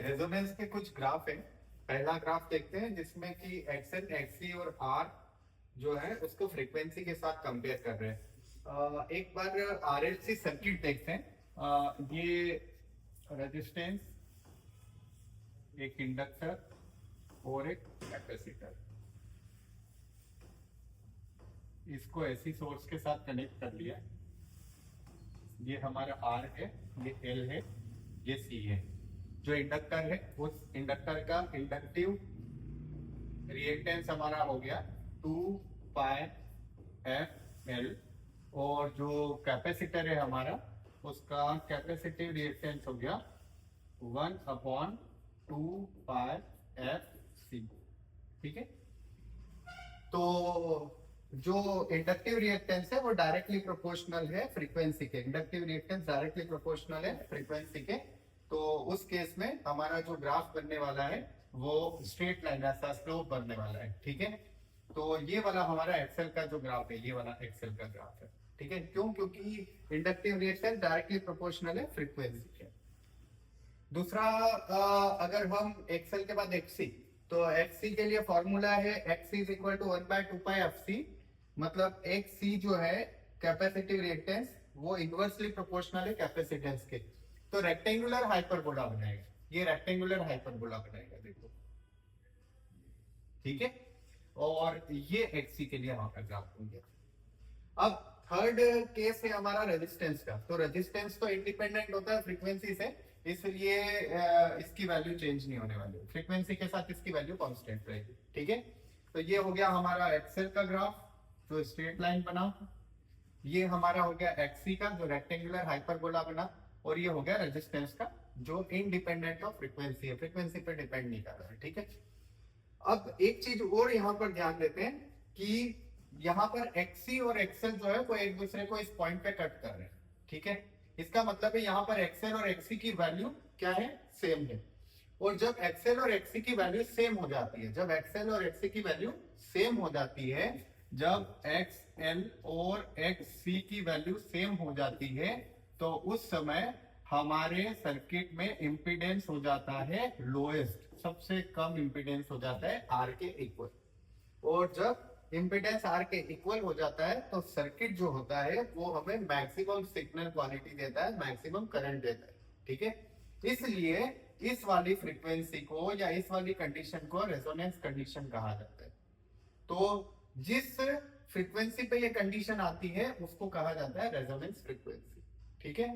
Resonance के कुछ graph है। पहला ग्राफ देखते हैं जिसमें कि एक्सएल, एक्ससी और आर जो है उसको फ्रीक्वेंसी के साथ कंपेयर कर रहे हैं। एक बार आरएलसी सर्किट देखते हैं। ये रेजिस्टेंस, एक इंडक्टर और एक कैपेसिटर, इसको ऐसी सोर्स के साथ कनेक्ट कर लिया। ये हमारा आर है, ये एल है, ये सी है। जो इंडक्टर है उस इंडक्टर का इंडक्टिव रिएक्टेंस हमारा हो गया 2 पाई एफ एल, और जो कैपेसिटर है हमारा उसका कैपेसिटिव रिएक्टेंस हो गया 1/2 पाई एफ सी। ठीक है, तो जो इंडक्टिव रिएक्टेंस है वो डायरेक्टली प्रोपोर्शनल है फ्रीक्वेंसी के। इंडक्टिव रिएक्टेंस डायरेक्टली प्रोपोर्शनल है फ्रीक्वेंसी के। तो उस केस में हमारा जो ग्राफ बनने वाला है वो स्ट्रेट लाइन ऐसा स्लोप बनने वाला है। ठीक है, तो ये वाला हमारा एक्सेल का जो ग्राफ है, ये वाला एक्सेल का ग्राफ है। ठीक है, क्यों? क्योंकि इंडक्टिव रिएक्टेंस डायरेक्टली प्रोपोर्शनल है फ्रीक्वेंसी के। दूसरा, अगर हम एक्सेल के बाद एक्सी, तो एक्सी के लिए फॉर्मूला है XC is equal to 1/2 pi F C. मतलब एक्सी जो है कैपेसिटिव रिएक्टेंस वो इनवर्सली प्रोपोर्शनल है कैपेसिटेंस के। तो रेक्टेंगुलर हाइपरबोला बनाएगा, ये रेक्टेंगुलर हाइपरबोला बनाएगा, देखो। ठीक है, और ये एक्सी के लिए हमारा ग्राफ हो गया। अब थर्ड केस है हमारा रेजिस्टेंस का। तो रेजिस्टेंस तो इंडिपेंडेंट होता है फ्रीक्वेंसी से, इसलिए इसकी वैल्यू चेंज नहीं होने वाली। फ्रीक्वेंसी के साथ इसकी वैल्यू कांस्टेंट रहेगी। ठीक है, तो ये हो गया हमारा एक्सेल का ग्राफ जो स्ट्रेट लाइन बना। ये हमारा हो गया एक्सी का जो रेक्टेंगुलर हाइपरबोला बना, और ये हो गया रेजिस्टेंस का जो इंडिपेंडेंट ऑफ फ्रीक्वेंसी है, फ्रीक्वेंसी पे डिपेंड नहीं कर रहा है। ठीक है, अब एक चीज और यहां पर ध्यान देते हैं कि यहां पर एक्सी और एक्सेल जो है वो एक दूसरे को इस पॉइंट पे कट कर रहे हैं। ठीक है, इसका मतलब है यहाँ पर एक्सेल और एक्सी की वैल्यू क्या है? सेम है। और जब एक्सेल और एक्सी की वैल्यू सेम हो जाती है, जब एक्सेल और एक्सी की वैल्यू सेम हो जाती है, जब एक्स एल और एक्स सी की वैल्यू सेम हो जाती है, तो उस समय हमारे सर्किट में इंपीडेंस हो जाता है लोएस्ट, सबसे कम इंपीडेंस हो जाता है आर के इक्वल। और जब इंपीडेंस आर के इक्वल हो जाता है तो सर्किट जो होता है वो हमें मैक्सिमम सिग्नल क्वालिटी देता है, मैक्सिमम करंट देता है। ठीक है, इसलिए इस वाली फ्रीक्वेंसी को या इस वाली कंडीशन को रेजोनेंस कंडीशन कहा जाता है। तो जिस फ्रीक्वेंसी पे ये कंडीशन आती है उसको कहा जाता है रेजोनेंस फ्रीक्वेंसी। ठीक है,